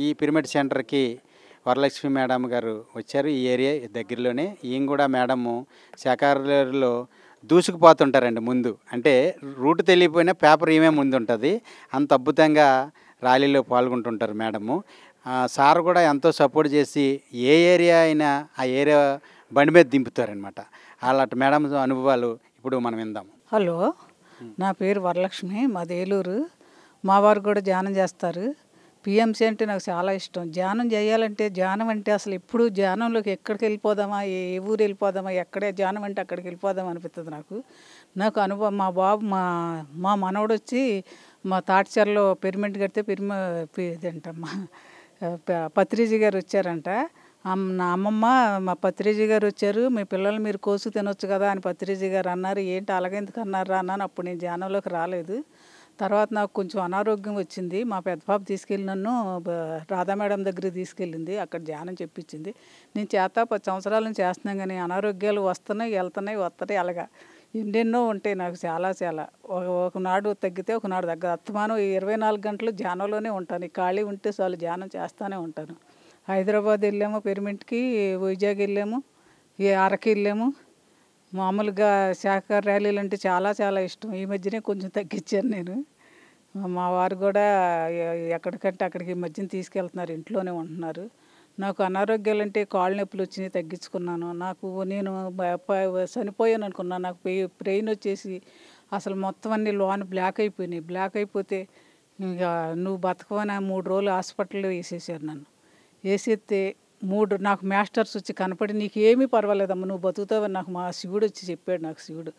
ఈ పిరమిడ్ సెంటర్కి వరలక్ష్మి మేడం గారు వచ్చారు. ఈ ఏరియా దగ్గరలోనే. ఈయన కూడా మేడము శాకాహారులలో దూసుకుపోతుంటారండి ముందు. అంటే రూట్ తెలియకపోయినా పేపర్ ఈమె ముందు ఉంటుంది. అంత అద్భుతంగా ర్యాలీలో పాల్గొంటుంటారు మేడము. సార్ కూడా ఎంతో సపోర్ట్ చేసి ఏ ఏరియా అయినా ఆ ఏరియా బండి మీద దింపుతారనమాట. అలాంటి మేడం అనుభవాలు ఇప్పుడు మనం విందాము. హలో, నా పేరు వరలక్ష్మి, మాది ఏలూరు. మా వారు కూడా ధ్యానం చేస్తారు. పిఎంసి అంటే నాకు చాలా ఇష్టం. ధ్యానం చేయాలంటే, ధ్యానం అంటే అసలు ఎప్పుడు ధ్యానంలోకి ఎక్కడికి వెళ్ళిపోదామా, ఏ ఊరు వెళ్ళిపోదామా, ఎక్కడే ధ్యానం అంటే అక్కడికి వెళ్ళిపోదామా అనిపిస్తుంది నాకు అనుభవం. మా బాబు మా మనవడు వచ్చి మా తాటిచెరలో పిరమిడ్ కడితే ఇదేంటమ్మా పత్రిజీ గారు వచ్చారంట. నా అమ్మమ్మ మా పత్రిజీ గారు వచ్చారు, మీ పిల్లలు మీరు కోసు తినొచ్చు కదా అని పత్రిజీ గారు అన్నారు. ఏంటి అలాగెందుకు అన్నారు అన్నాను. అప్పుడు నేను ధ్యానంలోకి రాలేదు. తర్వాత నాకు కొంచెం అనారోగ్యం వచ్చింది. మా పెద్ద పాప తీసుకెళ్ళి నన్ను రాధా మేడం దగ్గరికి తీసుకెళ్ళింది. అక్కడ ధ్యానం చెప్పించింది. నేను 10 సంవత్సరాల నుంచి చేస్తున్నాను, కానీ అనారోగ్యాలు వస్తున్నాయి వస్తున్నాయి అలాగా ఎన్నెన్నో ఉంటాయి నాకు. చాలా ఒకనాడు తగ్గితే ఒకనాడు తగ్గదు. అస్తమానం 24 గంటలు ధ్యానంలోనే ఉంటాను. ఖాళీ ఉంటే చాలు ధ్యానం చేస్తూనే ఉంటాను. హైదరాబాద్ వెళ్ళాము పిరమిడ్కి, వైజాగ్ వెళ్ళాము, అరకు వెళ్ళాము. మామూలుగా శాఖాహార ర్యాలీలు అంటే చాలా ఇష్టం. ఈ మధ్యనే కొంచెం తగ్గించాను నేను. మా వారు కూడా ఎక్కడికంటే అక్కడికి ఈ మధ్యన తీసుకెళ్తున్నారు, ఇంట్లోనే ఉంటున్నారు. నాకు అనారోగ్యాలు అంటే కాళ్ళు నొప్పులు వచ్చినాయి, తగ్గించుకున్నాను. నేను చనిపోయాను అనుకున్నాను. నాకు బ్రెయిన్ వచ్చేసి అసలు మొత్తం అన్ని లోన బ్లాక్ అయిపోయినాయి. బ్లాక్ అయిపోతే ఇక నువ్వు బతకవని 3 రోజులు హాస్పిటల్లో వేసేసారు నన్ను. వేసేస్తే నాకు మాస్టర్స్ వచ్చి కనపడి, నీకు ఏమీ పర్వాలేదమ్మా, నువ్వు బతుకుతావని నాకు మా శివుడు వచ్చి చెప్పాడు. నాకు శివుడు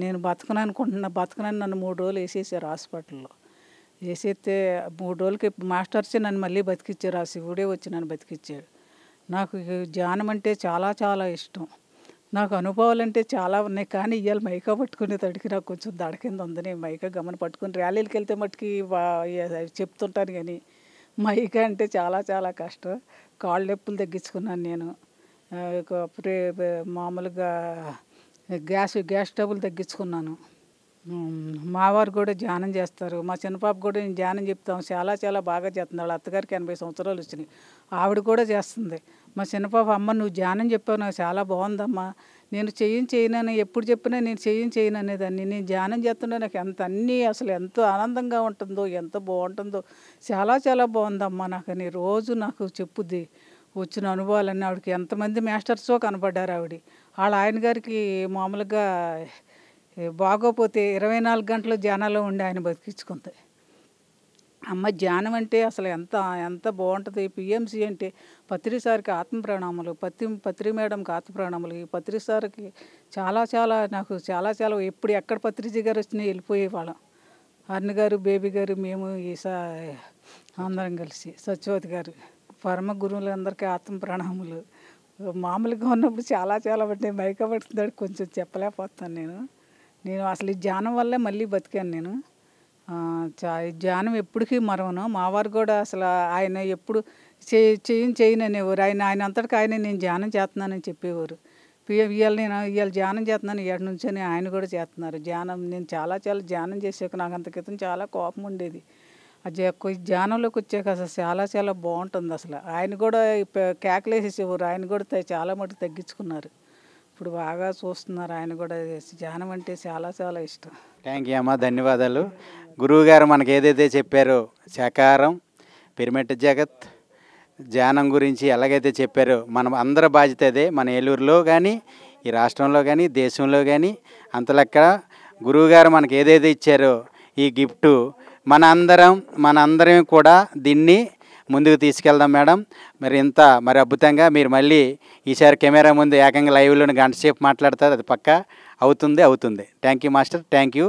నేను బతకనని నన్ను 3 రోజులు వేసేసారు హాస్పిటల్లో. వేసేస్తే 3 రోజులకి మాస్టర్సే నన్ను మళ్ళీ బతికిచ్చారు. ఆ శివుడే వచ్చి నన్ను బతికిచ్చాడు. నాకు ధ్యానం అంటే చాలా ఇష్టం. నాకు అనుభవాలు అంటే చాలా ఉన్నాయి, కానీ ఇవాళ మైకా పట్టుకునే తడికి నాకు కొంచెం దడకింద ఉంది. నేను మైకా గమని పట్టుకుని ర్యాలీలకు వెళ్తే మట్టుకి చెప్తుంటాను, కానీ మైకా అంటే చాలా కష్టం. కాళ్ళు నొప్పులు తగ్గించుకున్నాను నేను. మామూలుగా గ్యాస్ ట్రబుల్ తగ్గించుకున్నాను. మా వారు కూడా ధ్యానం చేస్తారు. మా చిన్నపాప కూడా నేను ధ్యానం చెప్తాం, చాలా బాగా చేస్తుంది. వాళ్ళ అత్తగారికి 80 సంవత్సరాలు వచ్చినాయి, ఆవిడ కూడా చేస్తుంది. మా చిన్నపాప, అమ్మ నువ్వు ధ్యానం చెప్పావు, నాకు చాలా బాగుందమ్మా, నేను చేయనని ఎప్పుడు చెప్పినా నేను చేయను అనేదాన్ని. నేను ధ్యానం చేస్తుంటే నాకు అసలు ఎంతో ఆనందంగా ఉంటుందో, ఎంత బాగుంటుందో, చాలా బాగుందమ్మా నాకు అని రోజు నాకు చెప్పుద్ది వచ్చిన అనుభవాలన్నీ. ఆవిడకి ఎంతమంది మాస్టర్సో కనపడ్డారు. వాళ్ళ ఆయన గారికి మామూలుగా బాగోపోతే 24 గంటలు ధ్యానంలో ఉండి ఆయన బతికించుకుంది. అమ్మ ధ్యానం అంటే అసలు ఎంత బాగుంటుంది. పిఎంసి అంటే పత్రి సార్కి ఆత్మ ప్రణామాలు, పత్రి మేడంకి ఆత్మ ప్రణామాలు. ఈ పత్రి సార్కి చాలా నాకు చాలా ఎప్పుడు ఎక్కడ పత్రిజీ గారు వచ్చినా వెళ్ళిపోయేవాళ్ళం. అన్న గారు, బేబీ గారు, మేము అందరం కలిసి, సత్యవతి గారు, పరమ గురువులందరికీ ఆత్మ ప్రణామాలు. మామూలుగా ఉన్నప్పుడు చాలా బట్టి మైకా పడుతుంది, కొంచెం చెప్పలేకపోతాను నేను అసలు ఈ ధ్యానం వల్లే మళ్ళీ బతికాను నేను. ధ్యానం ఎప్పటికీ మరవను. మా వారు కూడా అసలు ఆయన ఎప్పుడు చేయను అనేవారు. ఆయన అంతటికి ఆయన నేను ధ్యానం చేస్తున్నానని చెప్పేవారు. ఇవాళ ధ్యానం చేస్తున్నాను, ఇవాళ నుంచని ఆయన కూడా చేస్తున్నారు ధ్యానం. నేను చాలా ధ్యానం చేసాక నాకు అంత క్రితం చాలా కోపం ఉండేది. ధ్యానంలోకి వచ్చాక అసలు చాలా బాగుంటుంది. అసలు ఆయన కూడా కేకలేసేసేవారు. ఆయన కూడా చాలా మటుకు తగ్గించుకున్నారు. ఇప్పుడు బాగా చూస్తున్నారు. ఆయన కూడా ధ్యానం అంటే చాలా ఇష్టం. థ్యాంక్ యూ అమ్మా, ధన్యవాదాలు. గురువుగారు మనకు ఏదైతే చెప్పారో శాకాహారం, పిరమిడ్ జగత్, ధ్యానం గురించి ఎలాగైతే చెప్పారో మన అందరి బాధ్యత అదే. మన ఏలూరులో కానీ, ఈ రాష్ట్రంలో కానీ, దేశంలో కానీ అంతలెక్క గురువుగారు మనకు ఏదైతే ఇచ్చారో ఈ గిఫ్టు మనందరం కూడా దీన్ని ముందుకు తీసుకెళ్దాం మేడం. మరి అద్భుతంగా మీరు మళ్ళీ ఈసారి కెమెరా ముందు ఏకంగా లైవ్లోని 1 గంట సేపు మాట్లాడతారు. అది పక్కా అవుతుంది. Thank you master, thank you.